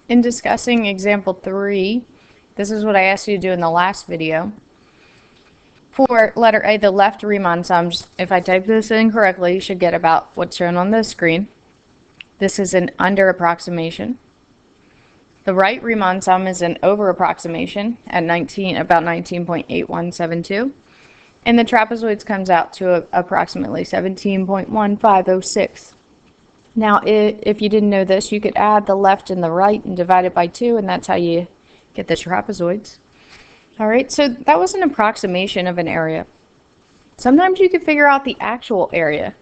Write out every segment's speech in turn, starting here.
In discussing example 3, this is what I asked you to do in the last video. For letter A, the left Riemann sums, if I type this in correctly, you should get about what's shown on the screen. This is an under approximation. The right Riemann sum is an over approximation at about 19.8172. And the trapezoids comes out to approximately 17.1506. Now, if you didn't know this, you could add the left and the right and divide it by 2, and that's how you get the trapezoids. All right, so that was an approximation of an area. Sometimes you could figure out the actual area.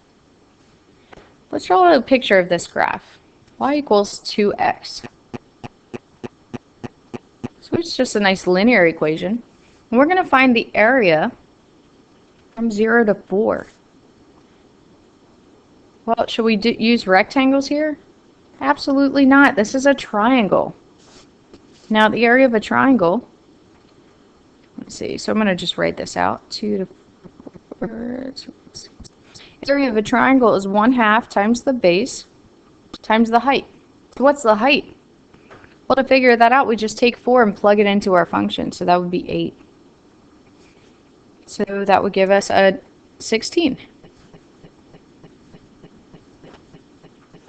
Let's draw a picture of this graph. Y equals 2x. So it's just a nice linear equation. And we're going to find the area from 0 to 4. Well, should we use rectangles here? Absolutely not. This is a triangle. Now, the area of a triangle, let's see, so I'm going to just write this out. 2 to 4. The area of a triangle is 1/2 times the base times the height. So what's the height? Well, to figure that out, we just take 4 and plug it into our function. So that would be 8. So that would give us a 16.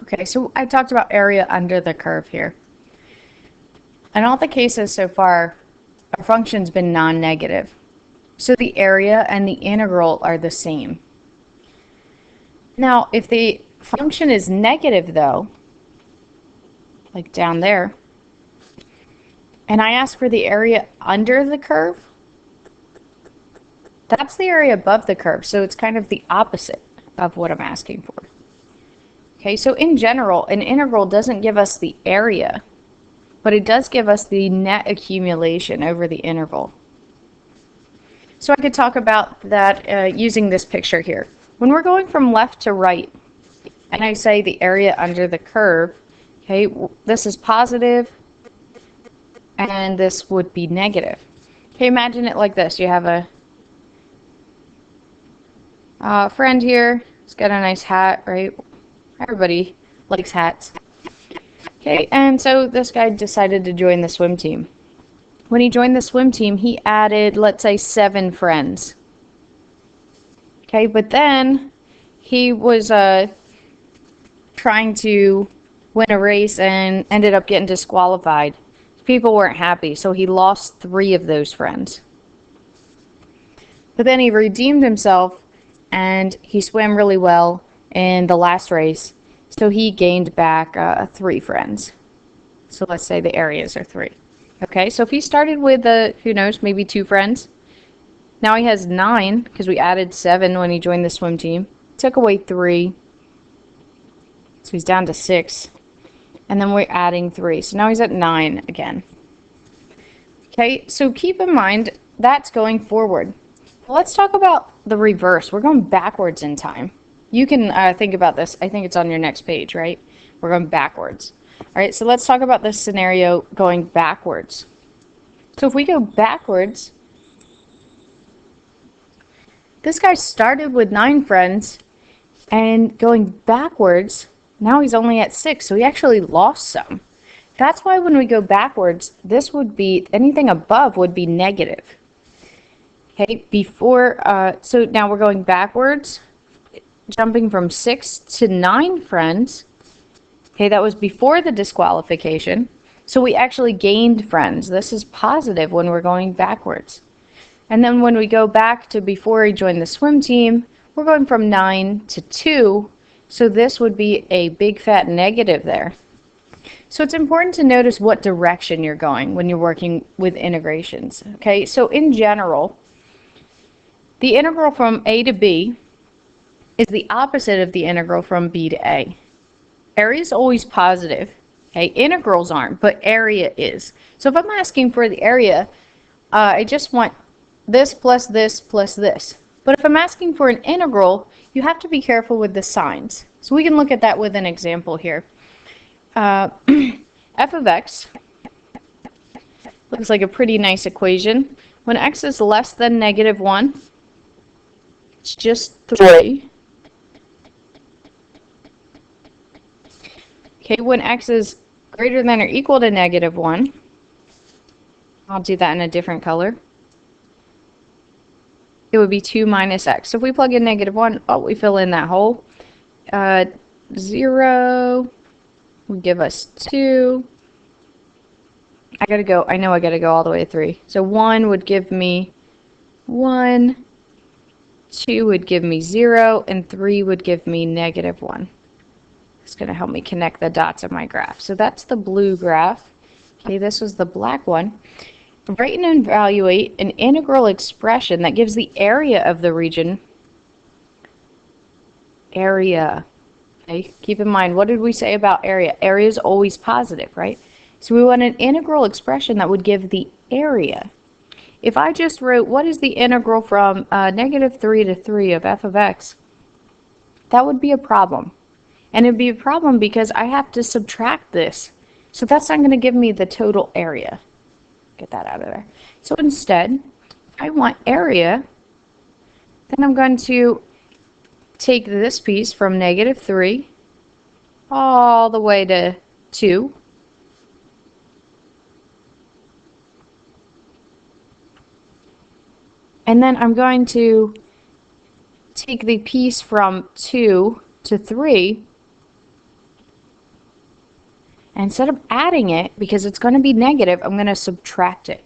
Okay, so I talked about area under the curve here. In all the cases so far, our function's been non-negative. So the area and the integral are the same. Now, if the function is negative, though, like down there, and I ask for the area under the curve, that's the area above the curve, so it's kind of the opposite of what I'm asking for. Okay, so in general, an integral doesn't give us the area, but it does give us the net accumulation over the interval. So I could talk about that using this picture here. When we're going from left to right, and I say the area under the curve, okay, this is positive, and this would be negative. Okay, imagine it like this. You have a friend here. He's got a nice hat, right? Everybody likes hats. Okay, and so this guy decided to join the swim team. When he joined the swim team, he added, let's say, 7 friends. Okay, but then he was trying to win a race and ended up getting disqualified. People weren't happy, so he lost 3 of those friends. But then he redeemed himself, and he swam really well in the last race, so he gained back 3 friends. So let's say the areas are 3. Okay, so if he started with, who knows, maybe 2 friends. Now he has 9, because we added 7 when he joined the swim team. Took away 3, so he's down to 6. And then we're adding 3, so now he's at 9 again. Okay, so keep in mind, that's going forward. Let's talk about the reverse. We're going backwards in time. You can think about this. I think it's on your next page, right? We're going backwards. All right, so let's talk about this scenario going backwards. So if we go backwards, this guy started with 9 friends, and going backwards, now he's only at 6, so he actually lost some. That's why when we go backwards, this would be, anything above would be negative. Okay, so now we're going backwards, jumping from 6 to 9 friends. Okay, that was before the disqualification. So we actually gained friends. This is positive when we're going backwards. And then when we go back to before he joined the swim team, we're going from 9 to 2. So this would be a big fat negative there. So it's important to notice what direction you're going when you're working with integrations. Okay, so in general, the integral from A to B is the opposite of the integral from B to A. Area is always positive. Okay, integrals aren't, but area is. So if I'm asking for the area, I just want this plus this plus this. But if I'm asking for an integral, you have to be careful with the signs. So we can look at that with an example here. F of x looks like a pretty nice equation. When x is less than -1, it's just 3. Okay, when x is greater than or equal to -1. I'll do that in a different color. It would be 2 minus x. So if we plug in -1, oh, we fill in that hole. 0 would give us 2. I know I gotta go all the way to 3. So 1 would give me 1, 2 would give me 0, and 3 would give me -1. It's gonna help me connect the dots of my graph. So that's the blue graph. Okay, this was the black one. Write and evaluate an integral expression that gives the area of the region. Area. Okay, keep in mind, what did we say about area? Area is always positive, right? So we want an integral expression that would give the area. If I just wrote, what is the integral from -3 to 3 of f of x, that would be a problem. And it'd be a problem because I have to subtract this. So that's not going to give me the total area. Get that out of there. So instead, I want area. Then I'm going to take this piece from -3 all the way to 2. And then I'm going to take the piece from 2 to 3. And instead of adding it, because it's going to be negative, I'm going to subtract it.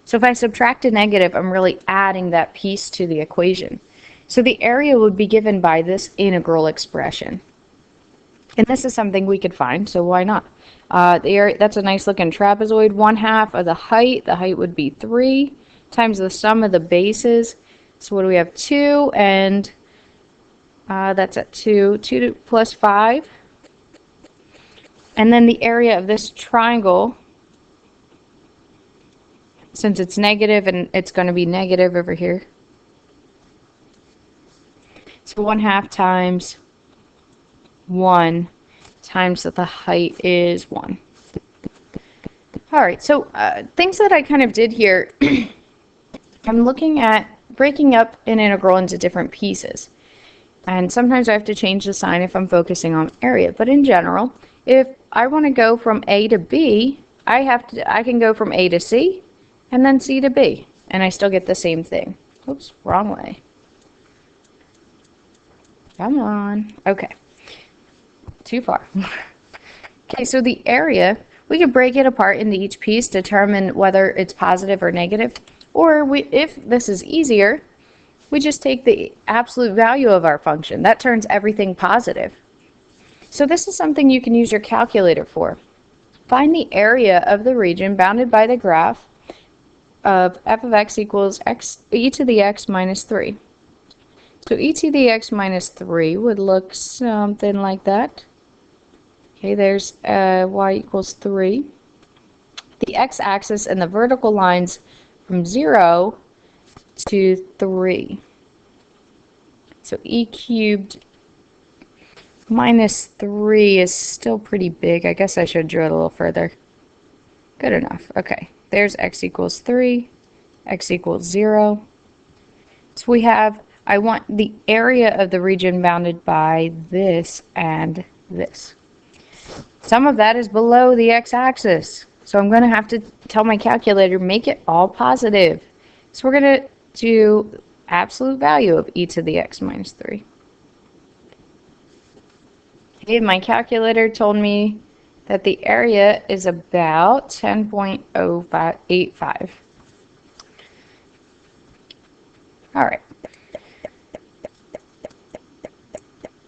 So if I subtract a negative, I'm really adding that piece to the equation. So the area would be given by this integral expression. And this is something we could find, so why not? The area, that's a nice looking trapezoid. 1/2 of the height would be 3, times the sum of the bases. So what do we have? 2, and that's at 2. 2 plus 5. And then the area of this triangle, since it's negative and it's going to be negative over here. So 1/2 times 1 times the height is 1. All right, so things that I kind of did here, I'm looking at breaking up an integral into different pieces. And sometimes I have to change the sign if I'm focusing on area. But in general, if I want to go from A to B, I can go from A to C and then C to B, and I still get the same thing. Oops, wrong way. Come on. Okay. Too far. Okay, so the area, we could break it apart into each piece, determine whether it's positive or negative, or if this is easier, we just take the absolute value of our function. That turns everything positive. So this is something you can use your calculator for. Find the area of the region bounded by the graph of f of x equals e to the x minus 3. So e to the x minus 3 would look something like that. Okay, there's y equals 3. The x-axis and the vertical lines from 0 to 3. So e cubed minus 3 is still pretty big. I guess I should draw it a little further. Good enough. Okay, there's x equals 3, x equals 0. So we have, I want the area of the region bounded by this and this. Some of that is below the x-axis. So I'm going to have to tell my calculator, make it all positive. So we're going to do absolute value of e to the x minus 3. Okay, my calculator told me that the area is about 10.085. All right.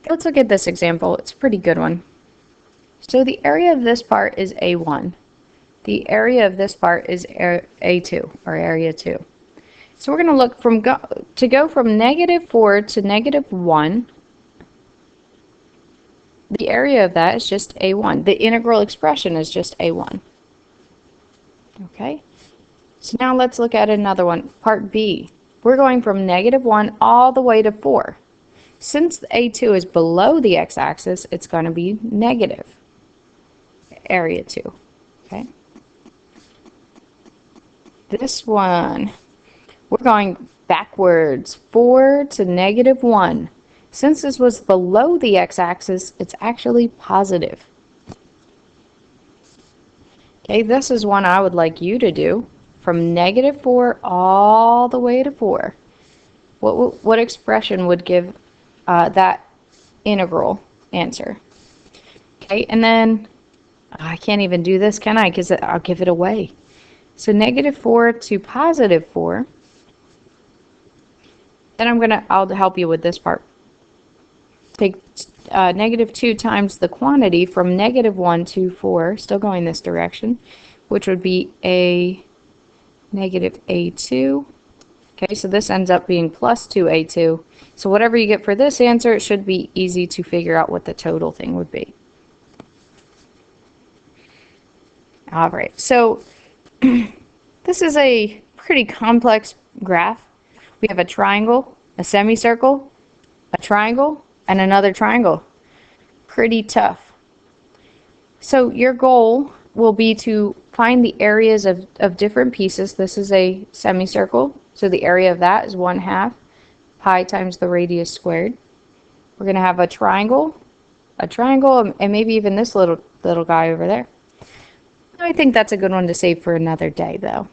Let's look at this example. It's a pretty good one. So the area of this part is A1. The area of this part is A2, or area 2. So we're going to look to go from -4 to -1. The area of that is just A1. The integral expression is just A1. Okay. So now let's look at another one, part B. We're going from -1 all the way to 4. Since A2 is below the x-axis, it's going to be negative. Area 2. Okay. This one, we're going backwards, 4 to -1. Since this was below the x-axis, it's actually positive. Okay, this is one I would like you to do. From -4 all the way to 4. What expression would give that integral answer? Okay, and then I can't even do this, can I? Because I'll give it away. So -4 to +4. Then I'll help you with this part. Take -2 times the quantity from -1 to 4, still going this direction, which would be a -a2. Okay, so this ends up being plus 2a2. So whatever you get for this answer, it should be easy to figure out what the total thing would be. All right, so this is a pretty complex graph. We have a triangle, a semicircle, a triangle, and another triangle. Pretty tough. So your goal will be to find the areas of different pieces. This is a semicircle, so the area of that is 1/2 pi times the radius squared. We're going to have a triangle, and maybe even this little guy over there. I think that's a good one to save for another day, though.